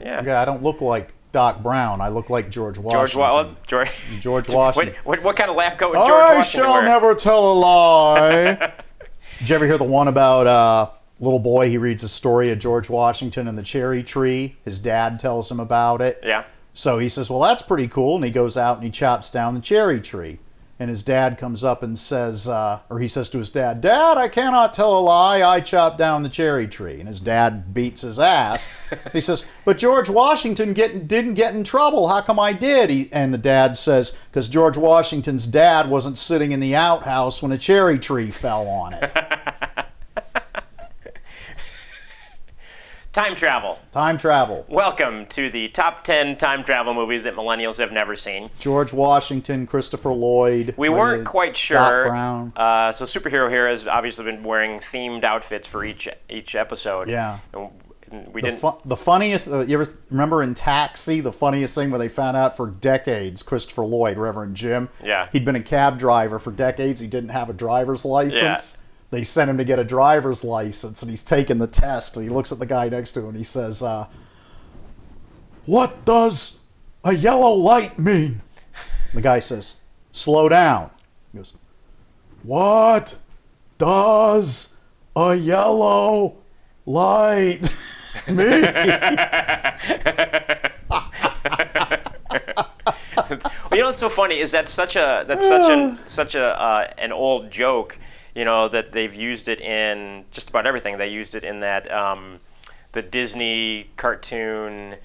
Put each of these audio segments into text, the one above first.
Yeah. Yeah, I don't look like Doc Brown. I look like George Washington. George Washington. What kind of lab coat would George Washington wear? I shall never tell a lie. Did you ever hear the one about little boy? He reads a story of George Washington and the cherry tree. His dad tells him about it. Yeah. So he says, well, that's pretty cool. And he goes out and he chops down the cherry tree. And his dad comes up and says, or he says to his dad, Dad, I cannot tell a lie. I chopped down the cherry tree. And his dad beats his ass. He says, but George Washington didn't get in trouble. How come I did? And the dad says, because George Washington's dad wasn't sitting in the outhouse when a cherry tree fell on it. Time travel. Time travel. Welcome to the top 10 time travel movies that millennials have never seen. George Washington, Christopher Lloyd. We weren't quite sure. Doc Brown. So Superhero here has obviously been wearing themed outfits for each episode. Yeah. And the funniest, you ever remember in Taxi, the funniest thing where they found out for decades, Christopher Lloyd, Reverend Jim, yeah, he'd been a cab driver for decades. He didn't have a driver's license. Yeah. They sent him to get a driver's license, and he's taking the test, and he looks at the guy next to him, and he says, what does a yellow light mean? The guy says, slow down. He goes, what does a yellow light mean? You know what's so funny is that's such an old joke. You know, that they've used it in just about everything. They used it in that the Disney cartoon.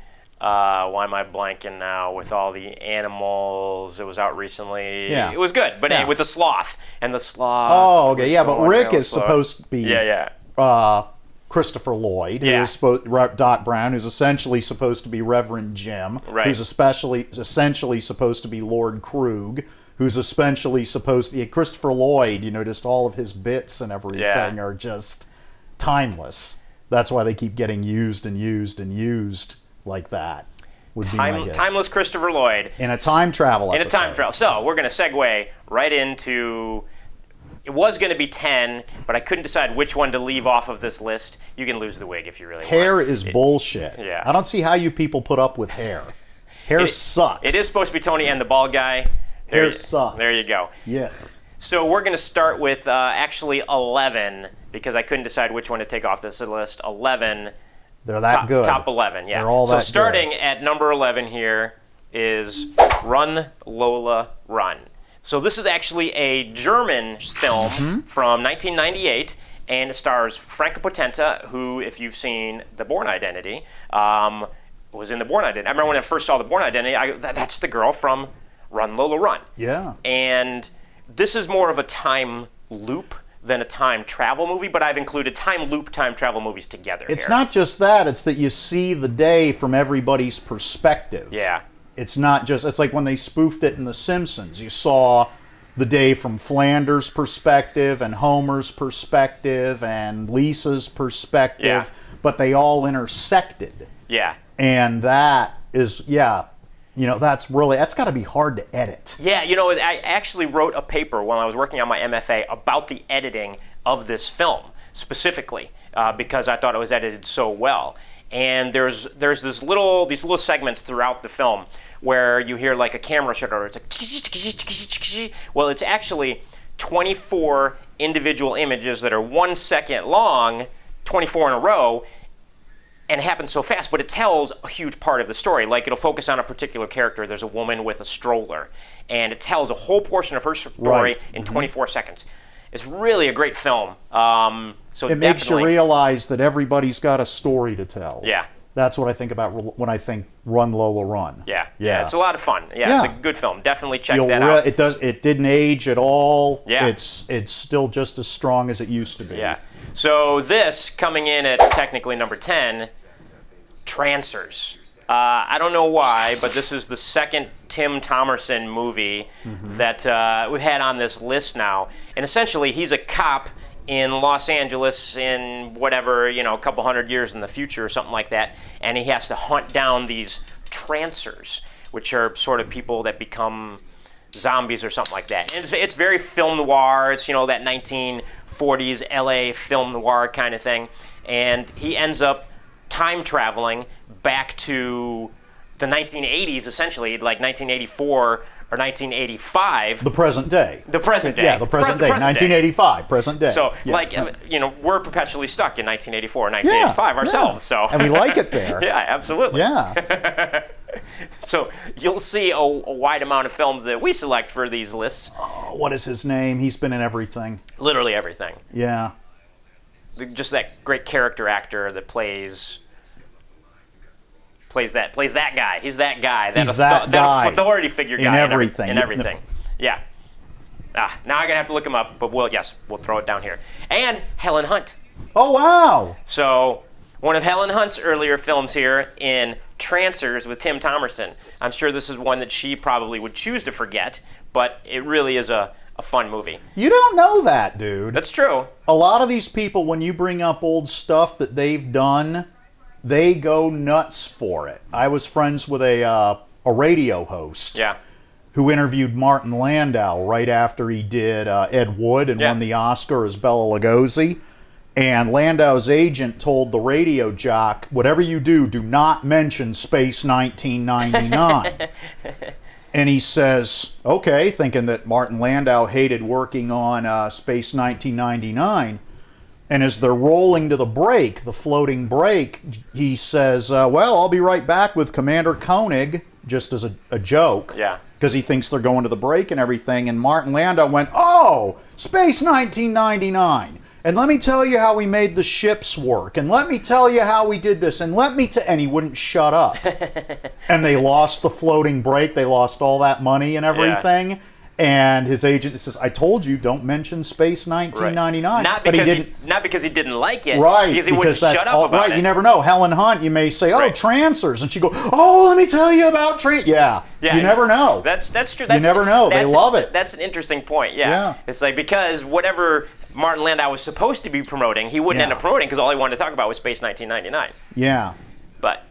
Why am I blanking now? With all the animals, it was out recently. Yeah, it was good, but with the sloth and the sloth. Oh, okay, yeah, but Rick is supposed to be Christopher Lloyd, who is Doc Brown, who's essentially supposed to be Reverend Jim, right, who's essentially supposed to be Lord Krug, who's essentially supposed to be Christopher Lloyd. You know, just all of his bits and everything are just timeless. That's why they keep getting used and used and used like that. Would be my guess. Timeless Christopher Lloyd in a time travel episode. In a time travel. So we're going to segue right into. It was going to be 10, but I couldn't decide which one to leave off of this list. You can lose the wig if you really want. Hair is bullshit. Yeah. I don't see how you people put up with hair. Hair sucks. It is supposed to be Tony and the bald guy. Hair sucks. There you go. Yes. So we're going to start with actually 11, because I couldn't decide which one to take off this list. 11. They're that good. Top 11, yeah. They're all that good. So starting at number 11 here is Run, Lola, Run. So this is actually a German film from 1998, and it stars Franka Potente, who, if you've seen The Bourne Identity, was in The Bourne Identity. I remember when I first saw The Bourne Identity, that's the girl from Run, Lola, Run. Yeah. And this is more of a time loop than a time travel movie, but I've included time loop, time travel movies together It's not just that, it's that you see the day from everybody's perspective. Yeah. It's not just, it's like when they spoofed it in The Simpsons. You saw the day from Flanders' perspective and Homer's perspective and Lisa's perspective, but they all intersected. Yeah. And that is, you know, that's got to be hard to edit. Yeah, you know, I actually wrote a paper while I was working on my MFA about the editing of this film, specifically, because I thought it was edited so well. And there's these little segments throughout the film where you hear like a camera shutter. It's like, well, it's actually 24 individual images that are 1 second long, 24 in a row, and it happens so fast, but it tells a huge part of the story. Like, it'll focus on a particular character. There's a woman with a stroller, and it tells a whole portion of her story in 24 seconds. It's really a great film. So it makes you realize that everybody's got a story to tell. Yeah. That's what I think about when I think Run, Lola, Run. Yeah. It's a lot of fun. Yeah. It's a good film. Definitely check that out. It didn't age at all. Yeah. It's still just as strong as it used to be. Yeah. So this, coming in at technically number 10, Trancers. I don't know why, but this is the second Tim Thomerson movie that we've had on this list now. And essentially, he's a cop in Los Angeles in whatever, a couple hundred years in the future or something like that. And he has to hunt down these Trancers, which are sort of people that become zombies or something like that. And it's very film noir. It's, that 1940s LA film noir kind of thing. And he ends up time traveling back to the 1980s, essentially, like 1984 or 1985. The present day. The present day. Yeah, the present day. 1985, present day. So, we're perpetually stuck in 1984 or 1985 ourselves. So, and we like it there. Yeah, absolutely. Yeah. So you'll see a wide amount of films that we select for these lists. Oh, what is his name? He's been in everything. Literally everything. Yeah. Just that great character actor that plays that guy. He's that guy. He's that guy. That authority figure guy. In everything. In everything. Yeah. Now I'm going to have to look him up, but we'll throw it down here. And Helen Hunt. Oh, wow. So one of Helen Hunt's earlier films here in Trancers with Tim Thomerson. I'm sure this is one that she probably would choose to forget, but it really is a fun movie. You don't know that, dude. That's true. A lot of these people, when you bring up old stuff that they've done, they go nuts for it. I was friends with a radio host who interviewed Martin Landau right after he did Ed Wood and won the Oscar as Bela Lugosi. And Landau's agent told the radio jock, whatever you do, do not mention Space 1999. And he says, okay, thinking that Martin Landau hated working on Space 1999. And as they're rolling to the break, the floating break, he says, well, I'll be right back with Commander Koenig, just as a joke. Yeah. Because he thinks they're going to the break and everything. And Martin Landau went, oh, Space 1999. And let me tell you how we made the ships work. And let me tell you how we did this. And and he wouldn't shut up. And they lost the floating break. They lost all that money and everything. Yeah. And his agent says, I told you, don't mention Space 1999. Right. Not because he didn't like it. Right. Because he wouldn't shut up about it. Right. You never know. Helen Hunt, you may say, Trancers. And she go, oh, let me tell you about Trancers. Yeah. You never know. That's true. You never know. They love it. That's an interesting point. Yeah. It's like, because whatever Martin Landau was supposed to be promoting, he wouldn't end up promoting because all he wanted to talk about was Space 1999. Yeah. But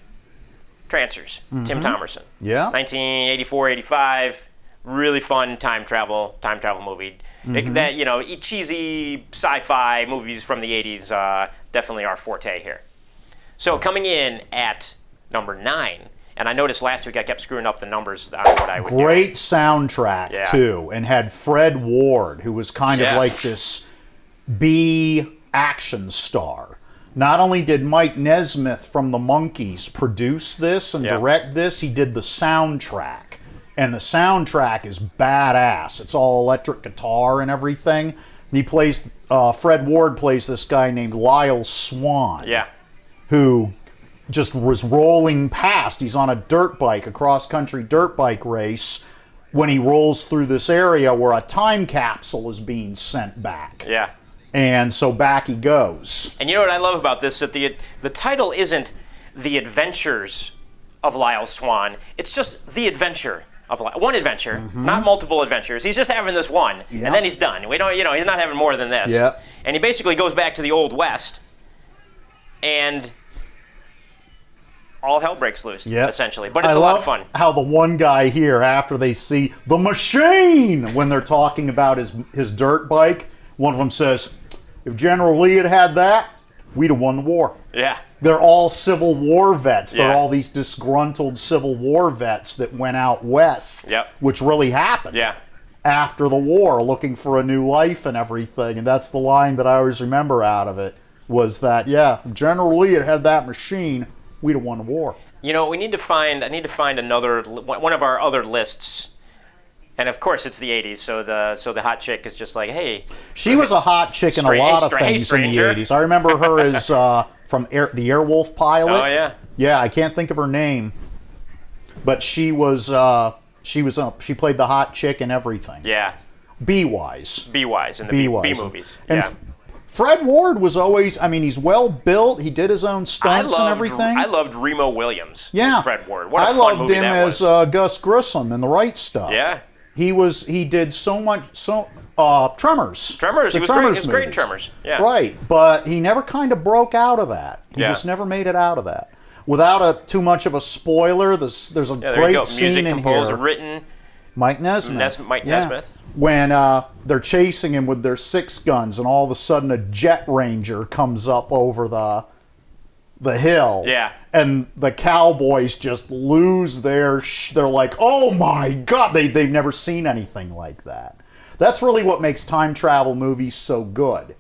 Trancers, Tim Thomerson. Yeah. 1984, 85, really fun time travel movie. That, cheesy sci-fi movies from the 80s definitely our forte here. So coming in at number 9, and I noticed last week I kept screwing up the numbers on what I would Great soundtrack, too, and had Fred Ward, who was kind of like this B action star. Not only did Mike Nesmith from the Monkees produce this and direct this, he did the soundtrack. And the soundtrack is badass. It's all electric guitar and everything. He plays, Fred Ward plays this guy named Lyle Swann. Yeah. Who just was rolling past. He's on a dirt bike, a cross-country dirt bike race, when he rolls through this area where a time capsule is being sent back. Yeah. And so back he goes. And you know what I love about this? That the title isn't The Adventures of Lyle Swann. It's just The Adventure of Lyle. One adventure, not multiple adventures. He's just having this one, and then he's done. We don't, he's not having more than this. Yep. And he basically goes back to the Old West, and all hell breaks loose, essentially. But it's a lot of fun. How the one guy here, after they see the machine, when they're talking about his dirt bike, one of them says, if General Lee had that, we'd have won the war. Yeah. They're all Civil War vets. They're all these disgruntled Civil War vets that went out west, which really happened after the war, looking for a new life and everything. And that's the line that I always remember out of it, was that, if General Lee had that machine, we'd have won the war. I need to find another one of our other lists. And of course, it's the 80s, so the hot chick is just like, hey. She was a hot chick in a lot of things in the 80s. I remember her as from the Airwolf pilot. Oh yeah. Yeah, I can't think of her name, but she was she played the hot chick in everything. Yeah. B-wise in the B movies. And Fred Ward was always, he's well built. He did his own stunts and everything. I loved Remo Williams. Yeah. Fred Ward. What a fun movie that was. I loved him as Gus Grissom in The Right Stuff. Yeah. He did so much, Tremors. Tremors, he was great in Tremors. Yeah. Right, but he never kind of broke out of that. He just never made it out of that. Without too much of a spoiler, there's a great scene in here. Written. Mike Nesmith. Mike Nesmith. When they're chasing him with their 6 guns, and all of a sudden a jet ranger comes up over the hill. Yeah. And the cowboys just lose their... they're like, oh my God, they've never seen anything like that. That's really what makes time travel movies so good.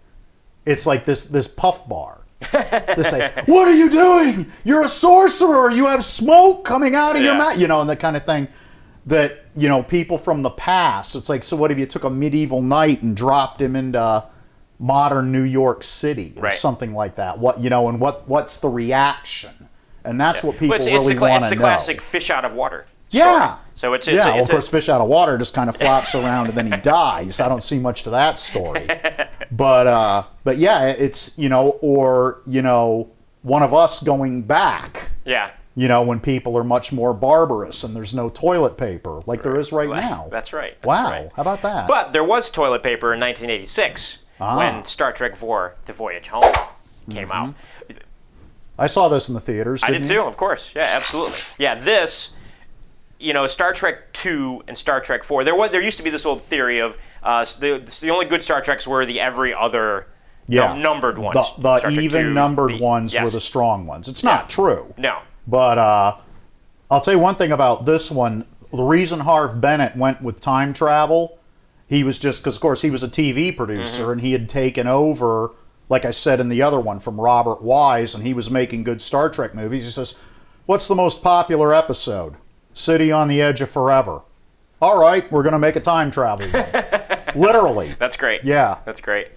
It's like this puff bar. They say, what are you doing? You're a sorcerer. You have smoke coming out of your mouth. You know, and that kind of thing that, you know, people from the past, it's like, so what if you took a medieval knight and dropped him into modern New York City or something like that? What, you know, and what's the reaction? And that's what people really want to know. It's the classic fish out of water story. Yeah. So it's well, of course, fish out of water just kind of flops around and then he dies. I don't see much to that story. But yeah, it's, you know, or, you know, one of us going back. Yeah. You know, when people are much more barbarous and there's no toilet paper like there is right now. That's right. Wow. How about that? But there was toilet paper in 1986 when Star Trek IV: The Voyage Home came out. I saw this in the theaters. I did too, of course. Yeah, absolutely. Yeah, this, you know, Star Trek II and Star Trek IV. There used to be this old theory of the only good Star Treks were the every other numbered ones. The even numbered ones were the strong ones. It's not true. No. But I'll tell you one thing about this one. The reason Harv Bennett went with time travel, he was just because, of course, he was a TV producer and he had taken over, like I said in the other one, from Robert Wise, and he was making good Star Trek movies. He says, what's the most popular episode? City on the Edge of Forever. All right, we're going to make a time travel one. Literally. That's great. Yeah. That's great.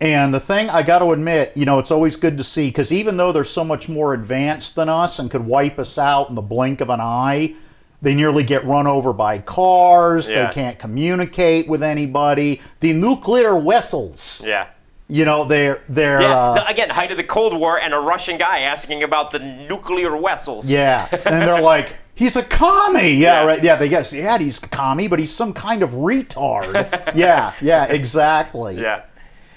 And the thing, I got to admit, you know, it's always good to see, because even though they're so much more advanced than us and could wipe us out in the blink of an eye, they nearly get run over by cars. They can't communicate with anybody. The nuclear vessels. Yeah. You know, they're again, height of the Cold War and a Russian guy asking about the nuclear vessels. Yeah. And they're like, he's a commie. Yeah, right. Yeah, they guess, he's a commie, but he's some kind of retard. yeah, exactly. Yeah.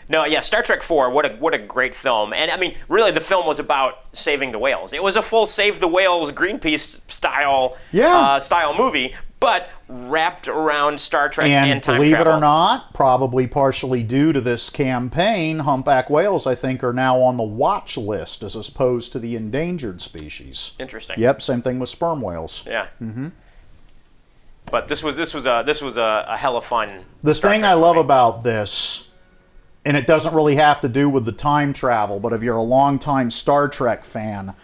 No, yeah, Star Trek IV, what a great film. And I mean, really the film was about saving the whales. It was a full Save the Whales Greenpeace style movie, but wrapped around Star Trek and time believe travel. it or not, probably partially due to this campaign, humpback whales, I think, are now on the watch list as opposed to the endangered species. Interesting. Yep, same thing with sperm whales. Yeah. But this was a hell of fun. The thing I love about this, and it doesn't really have to do with the time travel, but if you're a longtime Star Trek fan,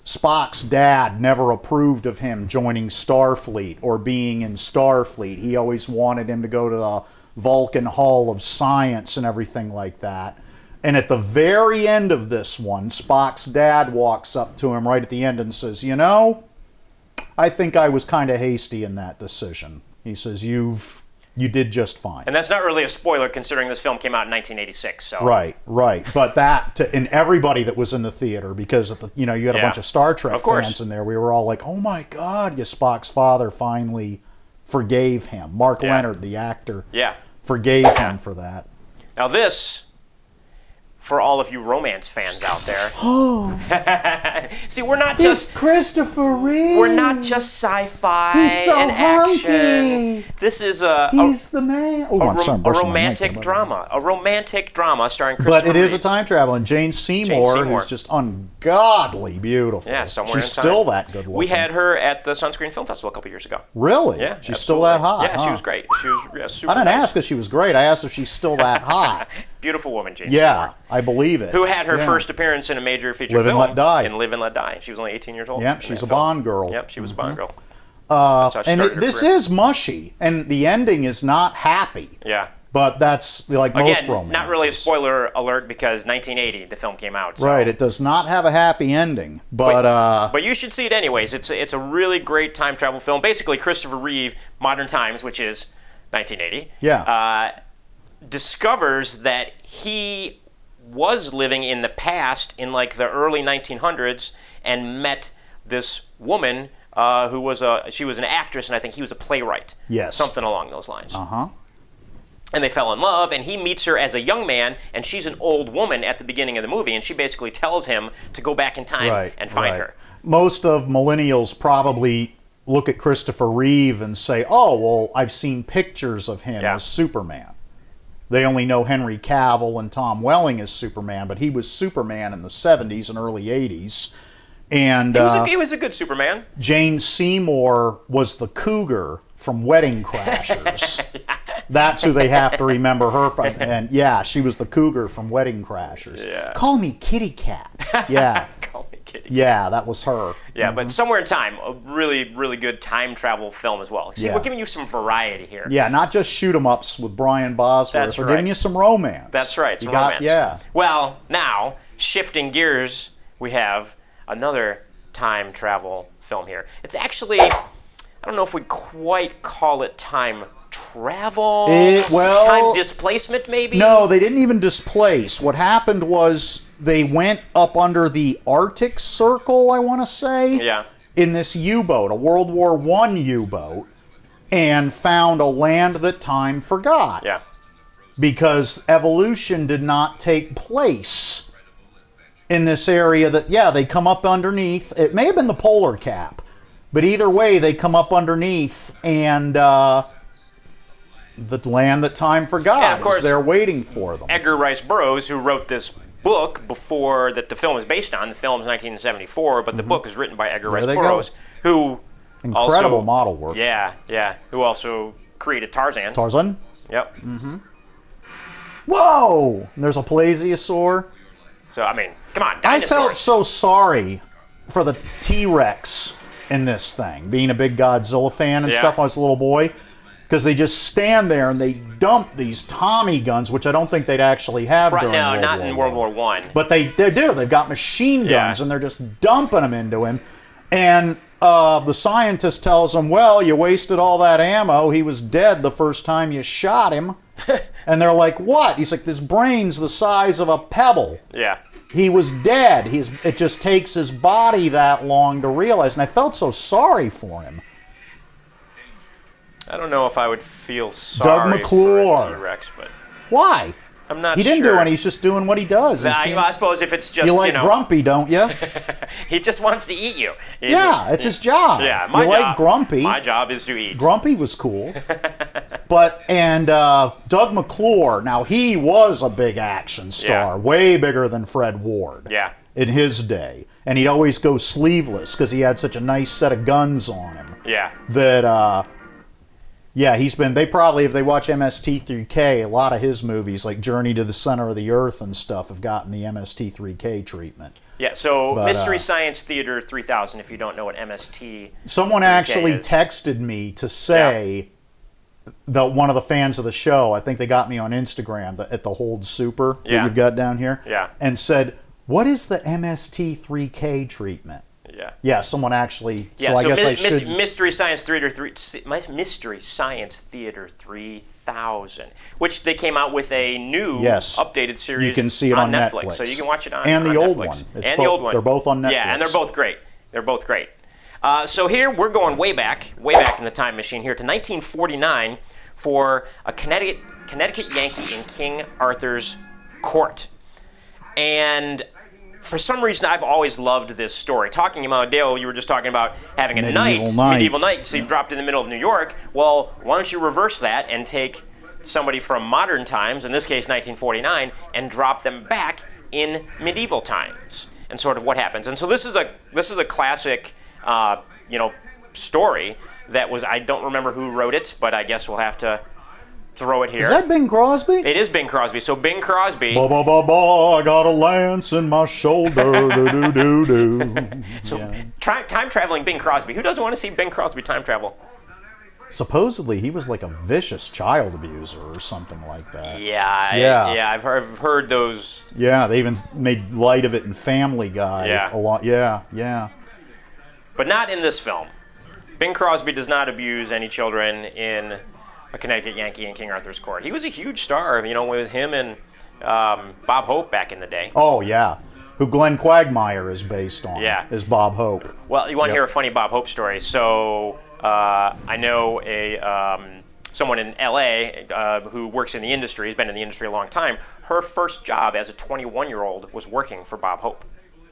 Spock's dad never approved of him joining Starfleet or being in Starfleet. He always wanted him to go to the Vulcan Hall of Science and everything like that. And at the very end of this one, Spock's dad walks up to him right at the end and says, you know, I think I was kind of hasty in that decision. He says, you did just fine. And that's not really a spoiler considering this film came out in 1986. So. Right. But and everybody that was in the theater, because you had a bunch of Star Trek fans in there, we were all like, oh my God, Spock's father finally forgave him. Mark Leonard, the actor, forgave him for that. Now this, for all of you romance fans out there. See, we're not just Christopher Reeve. We're not just sci-fi and action. This is he's the man. A romantic drama. A romantic drama starring Christopher But it is Reeve. a time travel, and Jane Seymour is just ungodly beautiful. Yeah, somewhere she's in time. still that good looking. We had her at the Sunscreen Film Festival a couple years ago. Really? Yeah, she's still that hot. Yeah, she was great. She was super. I didn't nice. ask if she was great. I asked if she's still that hot. Beautiful woman, Jane Seymour. Yeah, I believe it. Who had her first appearance in a major feature Live film and Let Die. in Live and Let Die. She was only 18 years old. Yep, she's a Bond girl. Yep, she was a Bond girl. And this is mushy, and the ending is not happy. Yeah. But that's like most Again, romances. not really a spoiler alert because 1980 the film came out. So. Right, it does not have a happy ending, but you should see it anyways. It's a really great time travel film. Basically, Christopher Reeve, Modern Times, which is 1980. Yeah. Discovers that he was living in the past in like the early 1900s and met this woman who was she was an actress and I think he was a playwright. Yes. Something along those lines. Uh-huh. And they fell in love, and he meets her as a young man, and she's an old woman at the beginning of the movie, and she basically tells him to go back in time and find her. Most of millennials probably look at Christopher Reeve and say, oh, well, I've seen pictures of him as Superman. They only know Henry Cavill and Tom Welling as Superman, but he was Superman in the 70s and early 80s. And he was a good Superman. Jane Seymour was the cougar from Wedding Crashers. That's who they have to remember her from. And yeah, she was the cougar from Wedding Crashers. Yeah. Call me Kitty Cat. Yeah. Call me Kitty Cat. Yeah, that was her. Yeah, but Somewhere in Time, a really, really good time travel film as well. See, Yeah. we're giving you some variety here. Yeah, not just shoot 'em ups with Brian Bosworth. That's We're right. giving you some romance. That's right, You some romance. Yeah. Well, now, shifting gears, we have another time travel film here. It's actually, I don't know if we'd quite call it time travel. Time displacement, maybe? No, they didn't even displace. What happened was they went up under the Arctic Circle, I want to say, Yeah. in this U-boat, a World War I U-boat, and found a land that time forgot. Yeah. Because evolution did not take place in this area that, yeah, they come up underneath. It may have been the polar cap, but either way, they come up underneath, and the land that time forgot Yeah, of course, is there waiting for them. Edgar Rice Burroughs, who wrote this book before that the film is based on. The film is 1974, but the book is written by Edgar Rice they Burroughs, who Incredible also, model work. Yeah, yeah. Who also created Tarzan. Tarzan? Yep. Whoa! There's a plesiosaur. So, I mean, come on, I dinosaurs. felt so sorry for the T-Rex in this thing, being a big Godzilla fan and Yeah. stuff when I was a little boy, because they just stand there and they dump these Tommy guns, which I don't think they'd actually have during No, World not War in I. World War One. But they do. They've got machine guns, Yeah. and they're just dumping them into him. And the scientist tells him, well, you wasted all that ammo. He was dead the first time you shot him. And they're like, what? He's like, this brain's the size of a pebble. Yeah. He was dead. It just takes his body that long to realize. And I felt so sorry for him. I don't know if I would feel sorry McClure. for a T-Rex, but Why? I'm not He didn't sure. do any. He's just doing what he does. He's being- I suppose if it's just, you like Grumpy, don't you? he just wants to eat you. Yeah, it's his job. Yeah, my you job. like Grumpy. My job is to eat. Grumpy was cool. And Doug McClure, now he was a big action star, way bigger than Fred Ward. Yeah. In his day. And he'd always go sleeveless because he had such a nice set of guns on him. Yeah. That, yeah, they probably, if they watch MST3K, a lot of his movies, like Journey to the Center of the Earth and stuff, have gotten the MST3K treatment. Yeah, so Mystery Science Theater 3000, if you don't know what MST Someone actually texted me to say that one of the fans of the show, I think they got me on Instagram, at the Hold Super that you've got down here, and said, what is the MST3K treatment? Yeah. Yeah, someone actually. Yeah, so I guess I should. Mystery Science Theater 3000, which they came out with a new updated series. You can see it on Netflix. So you can watch it on and the on old Netflix. one. The old one. They're both on Netflix. Yeah, and they're both great. They're both great. So here we're going way back in the time machine here to 1949 for a Connecticut Yankee in King Arthur's court. And for some reason, I've always loved this story. Talking about, Dale, you were just talking about having a medieval knight, so you dropped in the middle of New York. Well, why don't you reverse that and take somebody from modern times, in this case 1949, and drop them back in medieval times, and sort of what happens. And so this is a classic, story that was, I don't remember who wrote it, but I guess we'll have to throw it here. Is that Bing Crosby? It is Bing Crosby. So Bing Crosby. Ba ba ba ba, I got a lance in my shoulder. do do do do. So time traveling Bing Crosby. Who doesn't want to see Bing Crosby time travel? Supposedly he was like a vicious child abuser or something like that. Yeah. I've heard those. Yeah, they even made light of it in Family Guy. Yeah. A lot. Yeah. But not in this film. Bing Crosby does not abuse any children in a Connecticut Yankee in King Arthur's court. He was a huge star, with him and Bob Hope back in the day. Oh, yeah. Who Glenn Quagmire is based on. Yeah. Is Bob Hope. Well, you want to hear a funny Bob Hope story? So I know someone in L.A. Who works in the industry, has been in the industry a long time. Her first job as a 21-year-old was working for Bob Hope.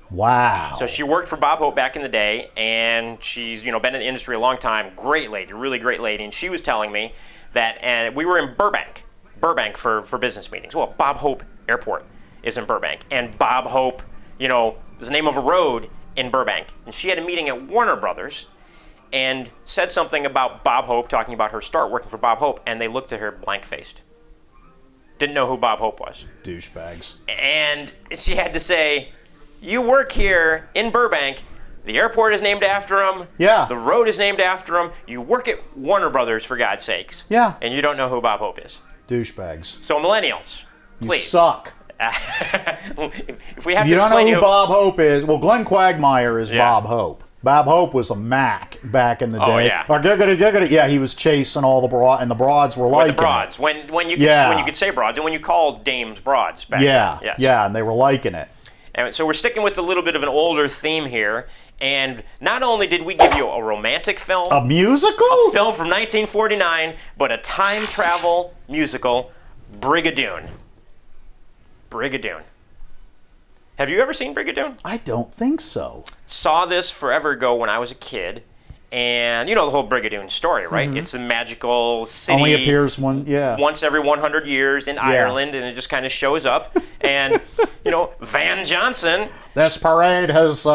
Wow. So she worked for Bob Hope back in the day, and she's been in the industry a long time. Great lady, really great lady. And she was telling me that, and we were in Burbank, Burbank for business meetings. Well, Bob Hope Airport is in Burbank, and Bob Hope, is the name of a road in Burbank. And she had a meeting at Warner Brothers and said something about Bob Hope, talking about her start working for Bob Hope, and they looked at her blank-faced. Didn't know who Bob Hope was. Douchebags. And she had to say, you work here in Burbank. The airport is named after him. Yeah. The road is named after him. You work at Warner Brothers, for God's sakes. Yeah. And you don't know who Bob Hope is. Douchebags. So millennials, please. You suck. If we have If to you don't know explain who Bob Hope is, well, Glenn Quagmire is Bob Hope. Bob Hope was a Mac back in the day. Oh, yeah. Or giggity. Yeah, he was chasing all the broads, and the broads were liking the broads. it. When you could say broads, and when you called dames broads back then. Yes. Yeah, and they were liking it. And so we're sticking with a little bit of an older theme here. And not only did we give you a romantic film, A musical? a film from 1949, but a time travel musical, Brigadoon. Brigadoon. Have you ever seen Brigadoon? I don't think so. Saw this forever ago when I was a kid. And you know the whole Brigadoon story, right? It's a magical city. Only appears once every 100 years in Ireland, and it just kind of shows up. And, Van Johnson. This parade has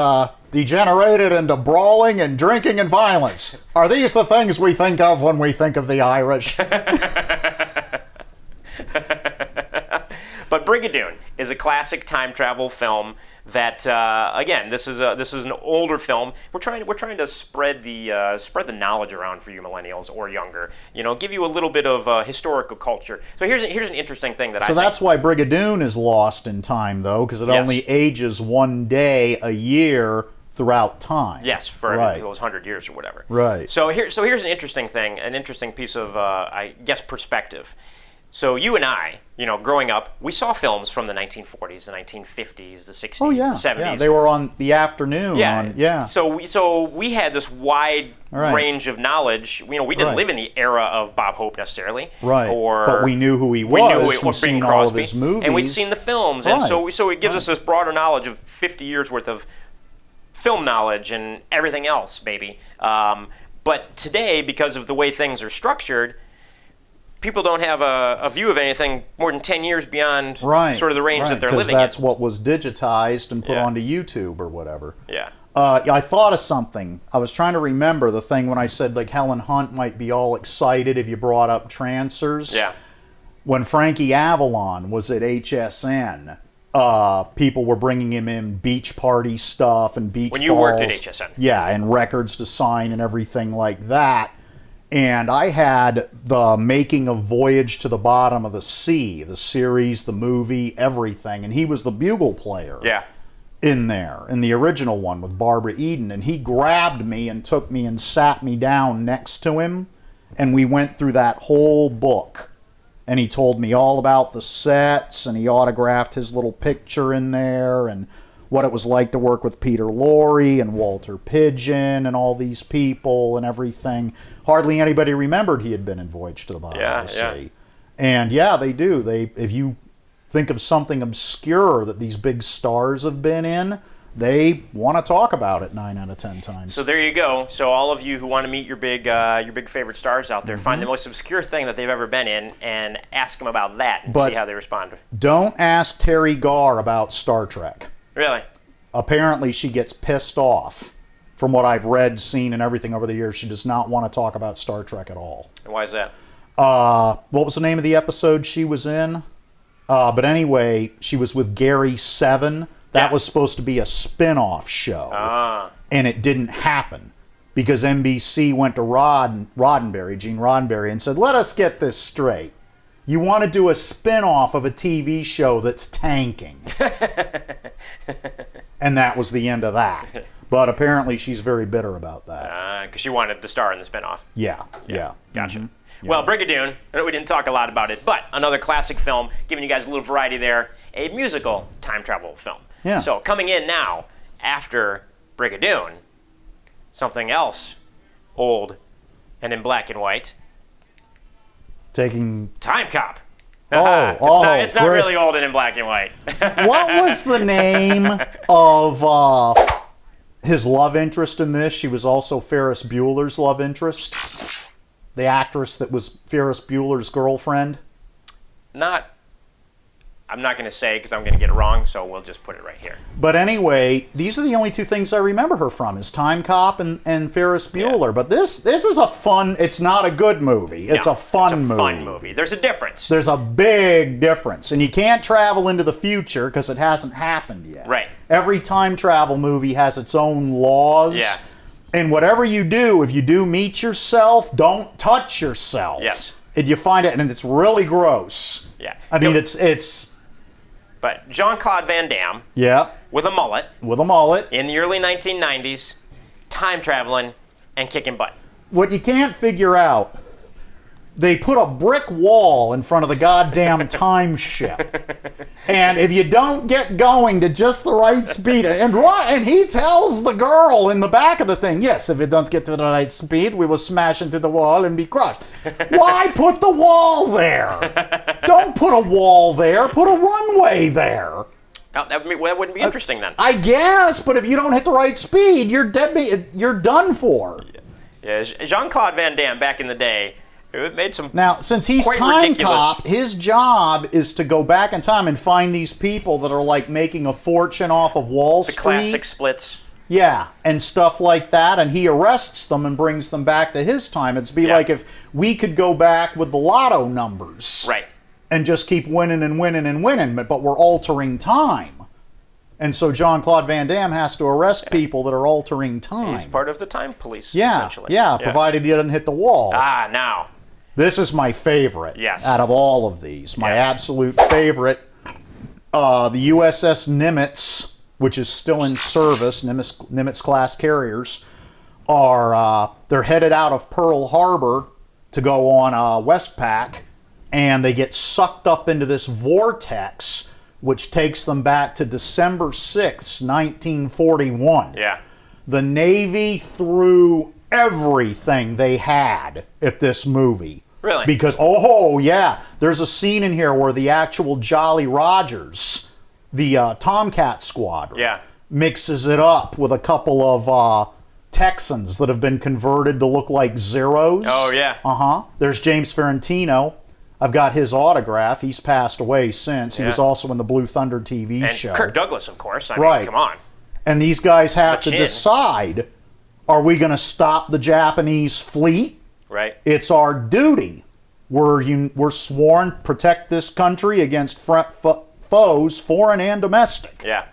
degenerated into brawling and drinking and violence. Are these the things we think of when we think of the Irish? But Brigadoon is a classic time travel film that, again, this is an older film. We're trying to spread the knowledge around for you millennials or younger. Give you a little bit of historical culture. So here's an interesting thing that So that's why Brigadoon is lost in time, though, because it only ages one day a year throughout time. Yes, for those 100 years or whatever. Right. So here's an interesting thing, an interesting piece of perspective. So you and I, growing up, we saw films from the 1940s, the 1950s, the 60s, the 70s. Yeah, they were on the afternoon. So we had this wide range of knowledge. We didn't live in the era of Bob Hope necessarily. Right. But we knew who he was. We knew we'd seen all of his movies. And we'd seen the films. And so it gives us this broader knowledge of 50 years worth of film knowledge and everything else, maybe. But today, because of the way things are structured, people don't have a view of anything more than 10 years beyond sort of the range that they're living in. That's what was digitized and put onto YouTube or whatever. Yeah. I thought of something. I was trying to remember the thing when I said like Helen Hunt might be all excited if you brought up Trancers. Yeah. When Frankie Avalon was at HSN, people were bringing him in beach party stuff and beach balls. When you worked at HSN. Yeah, and records to sign and everything like that. And I had the making of Voyage to the Bottom of the Sea, the series, the movie, everything. And he was the bugle player in there, in the original one with Barbara Eden. And he grabbed me and took me and sat me down next to him. And we went through that whole book. And he told me all about the sets, and he autographed his little picture in there, and what it was like to work with Peter Lorre and Walter Pidgeon and all these people and everything. Hardly anybody remembered he had been in Voyage to the Bottom of the Sea. And they do. If you think of something obscure that these big stars have been in, they want to talk about it 9 out of 10 times. So there you go. So all of you who want to meet your big favorite stars out there, find the most obscure thing that they've ever been in and ask them about that and see how they respond. Don't ask Terry Garr about Star Trek. Really? Apparently she gets pissed off. From what I've read, seen, and everything over the years, she does not want to talk about Star Trek at all. And why is that? What was the name of the episode she was in? But anyway, she was with Gary Seven. That was supposed to be a spin-off show. And it didn't happen because NBC went to Gene Roddenberry, and said, let us get this straight. You want to do a spin-off of a TV show that's tanking. And that was the end of that. But apparently she's very bitter about that. Because she wanted the star in the spinoff. Yeah. Gotcha. Mm-hmm. Well, Brigadoon, I know we didn't talk a lot about it, but another classic film, giving you guys a little variety there, a musical time travel film. Yeah. So coming in now, after Brigadoon, something else old and in black and white. Taking... Time Cop. It's not really old and in black and white. What was the name of his love interest in this? She was also Ferris Bueller's love interest. The actress that was Ferris Bueller's girlfriend. I'm not going to say because I'm going to get it wrong, so we'll just put it right here. But anyway, these are the only two things I remember her from, is Time Cop and Ferris Bueller. Yeah. But this is a fun, it's not a good movie. It's a fun movie. It's a fun movie. There's a difference. There's a big difference. And you can't travel into the future because it hasn't happened yet. Right. Every time travel movie has its own laws. Yeah. And whatever you do, if you do meet yourself, don't touch yourself. Yes. And you find it, and it's really gross. Yeah. I mean, it's... But Jean-Claude Van Damme, Yeah. with a mullet, in the early 1990s, time traveling and kicking butt. What you can't figure out, they put a brick wall in front of the goddamn time ship. And if you don't get going to just the right speed, and he tells the girl in the back of the thing, yes, if you don't get to the right speed, we will smash into the wall and be crushed. Why put the wall there? Don't put a wall there. Put a runway there. Oh, that wouldn't be interesting then. I guess, but if you don't hit the right speed, you're dead. You're done for. Yeah, Jean-Claude Van Damme back in the day, it made some. Now, since he's quite Time ridiculous. Cop, his job is to go back in time and find these people that are like making a fortune off of Wall Street. The classic splits. Yeah, and stuff like that, and he arrests them and brings them back to his time. It'd be like if we could go back with the lotto numbers. Right. And just keep winning and winning and winning, but we're altering time. And so Jean-Claude Van Damme has to arrest people that are altering time. He's part of the time police, yeah, essentially. yeah, provided he doesn't hit the wall. Ah, now. This is my favorite out of all of these. My absolute favorite. The USS Nimitz, which is still in service, Nimitz-class carriers, they're headed out of Pearl Harbor to go on Westpac, and they get sucked up into this vortex, which takes them back to December 6th, 1941. Yeah. The Navy threw everything they had at this movie. Really? Because, there's a scene in here where the actual Jolly Rogers, the Tomcat Squadron, mixes it up with a couple of Texans that have been converted to look like Zeros. Oh, yeah. There's James Ferrantino. I've got his autograph. He's passed away since. He was also in the Blue Thunder TV show. And Kirk Douglas, of course. I mean, come on. And these guys have to decide, are we going to stop the Japanese fleet? Right. It's our duty. We're sworn to protect this country against foes, foreign and domestic. Yeah.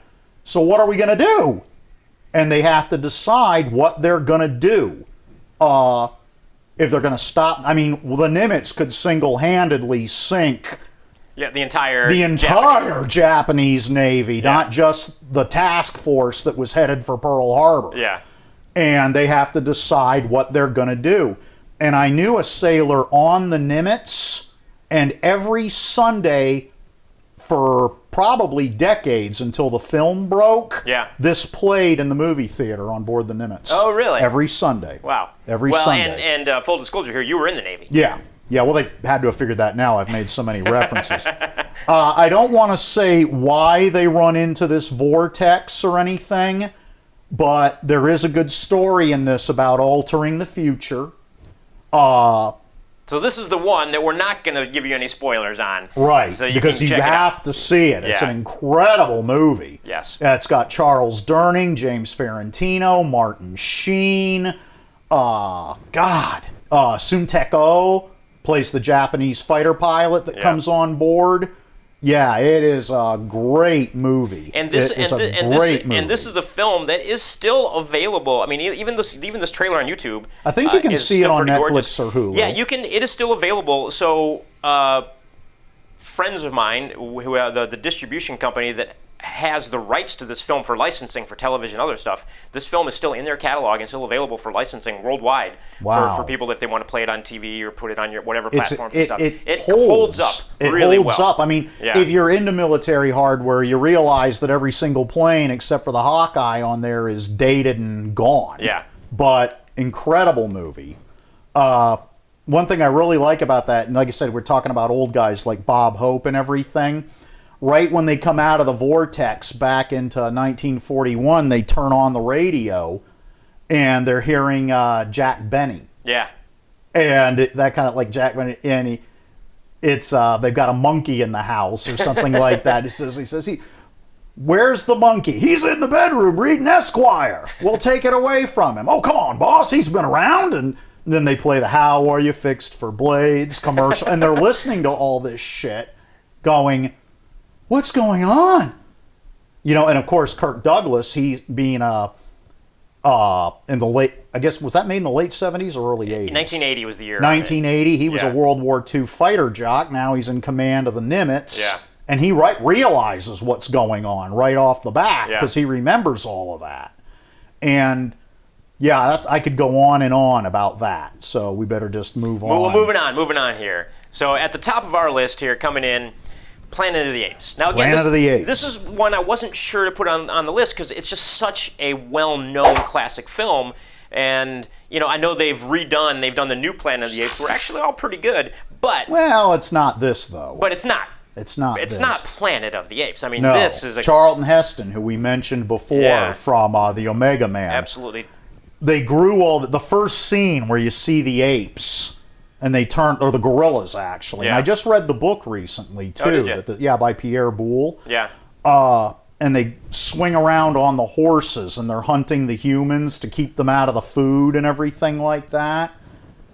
So what are we going to do? And they have to decide what they're going to do. If they're going to stop, the Nimitz could single-handedly sink the entire Japanese Navy, not just the task force that was headed for Pearl Harbor. Yeah. And they have to decide what they're going to do. And I knew a sailor on the Nimitz, and every Sunday for probably decades until the film broke, this played in the movie theater on board the Nimitz. Oh, really? Every Sunday. Wow. Every Sunday. And full disclosure here, you were in the Navy. Yeah. Yeah, well, they had to have figured that now. I've made so many references. I don't want to say why they run into this vortex or anything, but there is a good story in this about altering the future. So this is the one that we're not going to give you any spoilers on. Right, so because you have to see it. It's an incredible movie. Yes. It's got Charles Durning, James Ferrantino, Martin Sheen, Soon-Taek Oh plays the Japanese fighter pilot that comes on board. Yeah, it is a great movie. And this is a film that is still available. I mean, even this trailer on YouTube. I think you can see it on Netflix gorgeous. or Hulu. Yeah, you can. It is still available. So, friends of mine who are the distribution company that has the rights to this film for licensing for television and other stuff. This film is still in their catalog and still available for licensing worldwide for people if they want to play it on TV or put it on your whatever platforms and stuff. It holds up really well. It holds up. I mean, if you're into military hardware, you realize that every single plane except for the Hawkeye on there is dated and gone. Yeah. But incredible movie. One thing I really like about that, and like I said, we're talking about old guys like Bob Hope and everything. Right when they come out of the vortex back into 1941, they turn on the radio, and they're hearing Jack Benny. Yeah. And that kind of like Jack Benny, and it's they've got a monkey in the house or something like that. Where's the monkey? He's in the bedroom reading Esquire. We'll take it away from him. Oh, come on, boss. He's been around. And then they play the How Are You Fixed for Blades commercial. And they're listening to all this shit going, what's going on? You know, and of course, Kirk Douglas, he being in the late, I guess, was that made in the late 70s or early 80s? 1980 was the year. 1980. He was a World War II fighter jock. Now he's in command of the Nimitz. Yeah. And he realizes what's going on right off the bat because he remembers all of that. And yeah, I could go on and on about that. So we better just move on. Well, moving on here. So at the top of our list here, coming in, Planet of the Apes. Now again, this is one I wasn't sure to put on the list because it's just such a well-known classic film. And, you know, I know they've done the new Planet of the Apes. We're actually all pretty good, but... Well, it's not this, though. But it's not. It's not Planet of the Apes. I mean, no. This is Charlton Heston, who we mentioned before from the Omega Man. Absolutely. They grew the first scene where you see the apes, and they or the gorillas, actually. Yeah. And I just read the book recently, too. Oh, did you? By Pierre Boulle. Yeah. And they swing around on the horses, and they're hunting the humans to keep them out of the food and everything like that.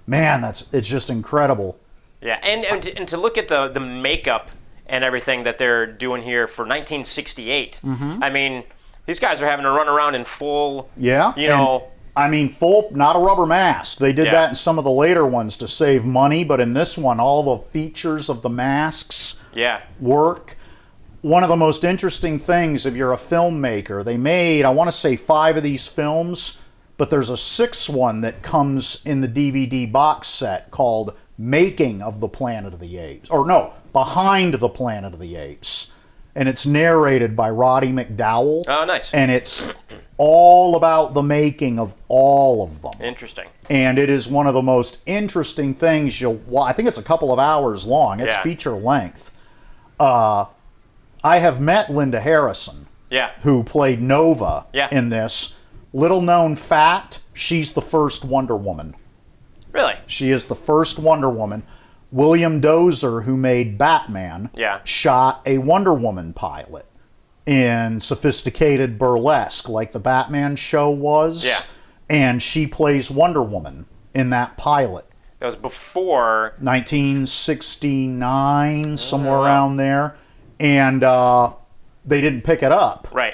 Man, it's just incredible. Yeah, and to look at the makeup and everything that they're doing here for 1968. Mm-hmm. I mean, these guys are having to run around in full, full, not a rubber mask. They did that in some of the later ones to save money, but in this one, all the features of the masks work. One of the most interesting things, if you're a filmmaker, they made, I want to say 5 of these films, but there's a 6th one that comes in the DVD box set called Making of the Planet of the Apes. Or no, Behind the Planet of the Apes. And it's narrated by Roddy McDowell. Oh, nice. And it's all about the making of all of them. Interesting. And it is one of the most interesting things I think it's a couple of hours long. It's feature length. I have met Linda Harrison, who played Nova in this. Little known fact, she's the first Wonder Woman. Really? She is the first Wonder Woman. William Dozer, who made Batman, shot a Wonder Woman pilot in Sophisticated Burlesque, like the Batman show was. Yeah. And she plays Wonder Woman in that pilot. That was before... 1969, somewhere around there. And they didn't pick it up. Right.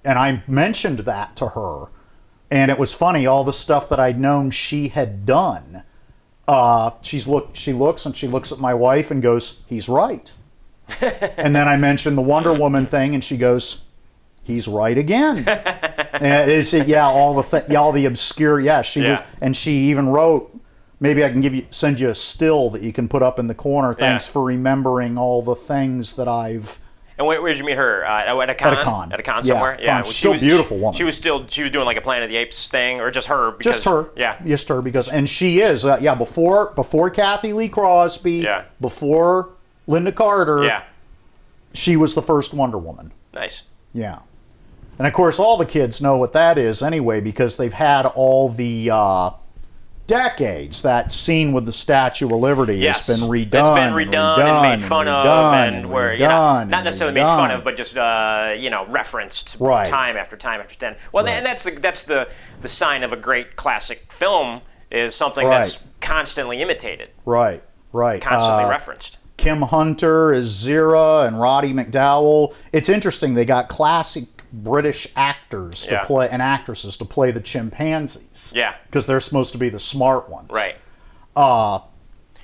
And I mentioned that to her. And it was funny, all the stuff that I'd known she had done. She looks at my wife and goes, "He's right." And then I mentioned the Wonder Woman thing, and she goes, "He's right again." And it's all the obscure. She was, and she even wrote. Maybe I can send you a still that you can put up in the corner. Thanks for remembering all the things that I've. And where did you meet her? At a con? At a con somewhere? Yeah. She's still a beautiful woman. She was doing like a Planet of the Apes thing, or just her? Just her. Yeah. Just her, and she is, before Kathy Lee Crosby, before Linda Carter, she was the first Wonder Woman. Nice. Yeah. And of course, all the kids know what that is anyway, because they've had all the decades. That scene with the Statue of Liberty has been redone. It's been redone and made fun of, and where not necessarily made fun of, but just referenced time after time after time. Well, and that's the sign of a great classic film, is something that's constantly imitated. Right. Constantly referenced. Kim Hunter is Zira and Roddy McDowell. It's interesting. They got classic British actors to play and actresses to play the chimpanzees. Yeah. Because they're supposed to be the smart ones. Right.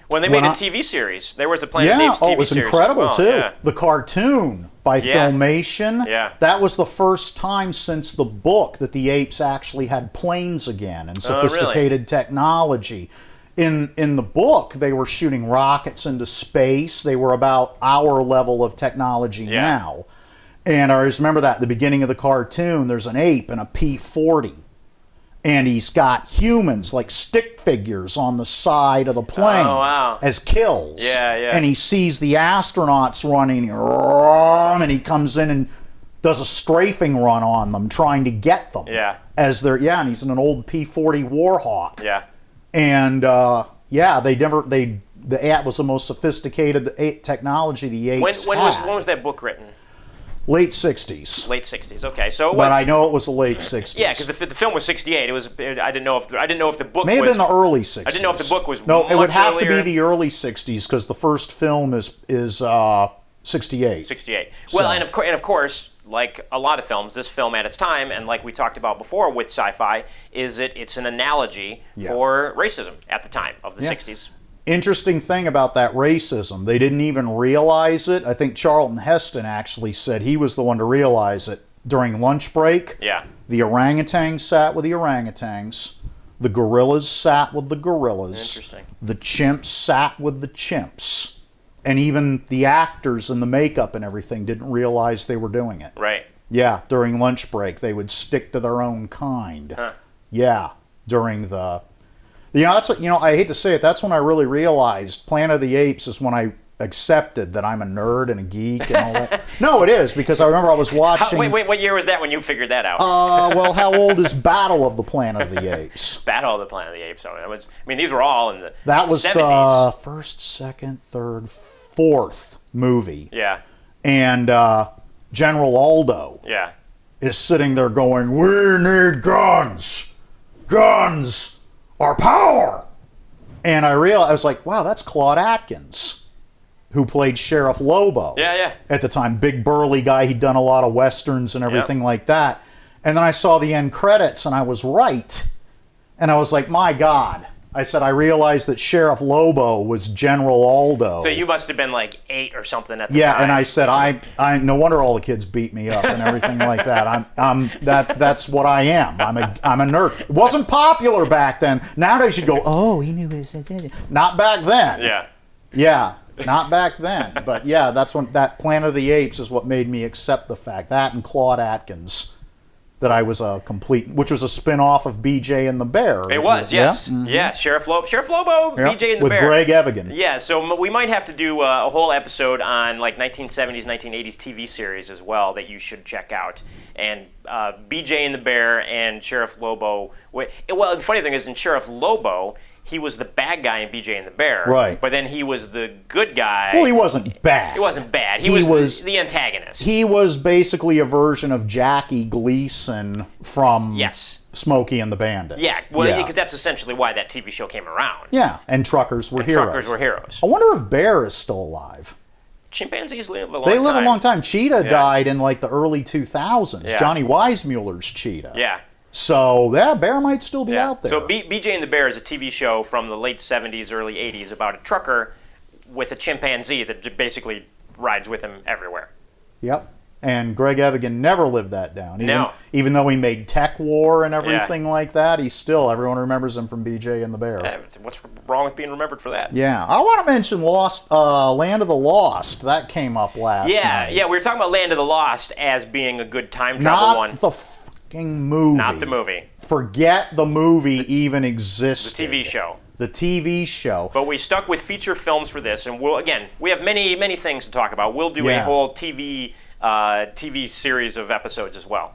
When they made a TV series, there was a Planet of the Apes TV series. It was incredible too. Yeah. The cartoon by Filmation. Yeah. That was the first time since the book that the apes actually had planes again and sophisticated technology. In the book, they were shooting rockets into space. They were about our level of technology now. And I just remember that at the beginning of the cartoon, there's an ape in a P-40. And he's got humans, like stick figures, on the side of the plane as kills. And he sees the astronauts running, and he comes in and does a strafing run on them, trying to get them. As they're, and he's in an old P-40 Warhawk. And, they the ape was the most sophisticated technology the apes when had. was that book written? Late 60s. Late 60s. Okay, so But I know it was the late 60s. Yeah, because the film was 68. It was. I didn't know if the book may have was, been the early 60s. I didn't know if the book was no. much It would have earlier. to be the early 60s because the first film is 68. 68. So- Well, and of course, like a lot of films, this film at its time, and like we talked about before with sci-fi, it's an analogy for racism at the time of the 60s. Interesting thing about that racism, they didn't even realize it. I think Charlton Heston actually said he was the one to realize it during lunch break. Yeah. The orangutans sat with the orangutans. The gorillas sat with the gorillas. Interesting. The chimps sat with the chimps. And even the actors and the makeup and everything didn't realize they were doing it. Right. Yeah, during lunch break, they would stick to their own kind. Huh. Yeah, during the... that's I hate to say it, that's when I really realized Planet of the Apes is when I accepted that I'm a nerd and a geek and all that. No, it is, because I remember I was watching... Wait, what year was that when you figured that out? well, how old is Battle of the Planet of the Apes? Battle of the Planet of the Apes. So these were all in the That was 70s. the first, second, third, fourth movie. Yeah. And General Aldo Yeah. is sitting there going, "We need guns. Guns are power." And I realized, I was like, wow, that's Claude Atkins, who played Sheriff Lobo. Yeah. At the time, big burly guy. He'd done a lot of westerns and everything like that. And then I saw the end credits, and I was right. And I was like, my God. I said, I realized that Sheriff Lobo was General Aldo. So you must have been like 8 or something at the time. Yeah, and I said, I no wonder all the kids beat me up and everything like that. That's what I am. I'm a nerd. It wasn't popular back then. Nowadays you go, oh, he knew his. Not back then. Yeah. Yeah, not back then. But yeah, that's when that Planet of the Apes is what made me accept the fact that and Claude Atkins. That I was a complete, which was a spin-off of BJ and the Bear. It was, yes. Yeah, Yeah, Sheriff Lobo, BJ and the with Bear. Greg Evigan. Yeah, so we might have to do a whole episode on like 1970s, 1980s TV series as well that you should check out. And BJ and the Bear and Sheriff Lobo. Well, the funny thing is in Sheriff Lobo, he was the bad guy in BJ and the Bear. Right. But then he was the good guy. Well, he wasn't bad. He wasn't bad. He was the antagonist. He was basically a version of Jackie Gleason from Smokey and the Bandit. Yeah, well, because that's essentially why that TV show came around. Yeah, and truckers were heroes. Truckers were heroes. I wonder if Bear is still alive. Chimpanzees live a long time. They live a long time. Cheetah died in like the early 2000s. Yeah. Johnny Weissmuller's Cheetah. Yeah. So, Bear might still be out there. So BJ and the Bear is a TV show from the late 70s, early 80s about a trucker with a chimpanzee that basically rides with him everywhere. Yep. And Greg Evigan never lived that down. No. Even though he made Tech War and everything like that, everyone remembers him from BJ and the Bear. What's wrong with being remembered for that? Yeah. I want to mention Land of the Lost. That came up last night. Yeah, we were talking about Land of the Lost as being a good time travel one. Not the fucking movie. Not the movie. Forget the movie even existed. The TV show. The TV show. But we stuck with feature films for this, and we have many things to talk about. We'll do a whole TV series of episodes as well.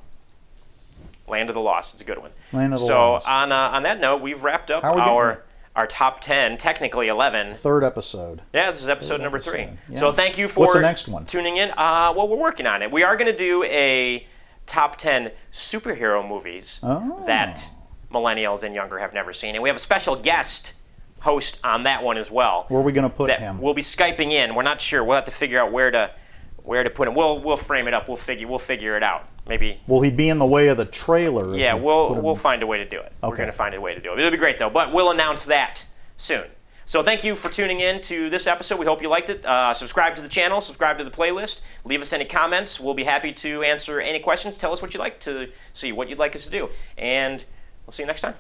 Land of the Lost is a good one. Land of the Lost. So on that note, we've wrapped up our top 10, technically 11. Third episode. Yeah, this is episode number 3. Yeah. So thank you for What's the next one? Tuning in. Well, we're working on it. We are going to do a top 10 superhero movies that millennials and younger have never seen. And we have a special guest host on that one as well. Where are we going to put him? We'll be Skyping in. We're not sure. We'll have to figure out where to put him. We'll frame it up. We'll figure it out. Maybe. Will he be in the way of the trailer? Yeah, we'll find a way to do it. Okay. We're going to find a way to do it. It'll be great though. But we'll announce that soon. So thank you for tuning in to this episode. We hope you liked it. Subscribe to the channel. Subscribe to the playlist. Leave us any comments. We'll be happy to answer any questions. Tell us what you'd like to see, what you'd like us to do. And we'll see you next time.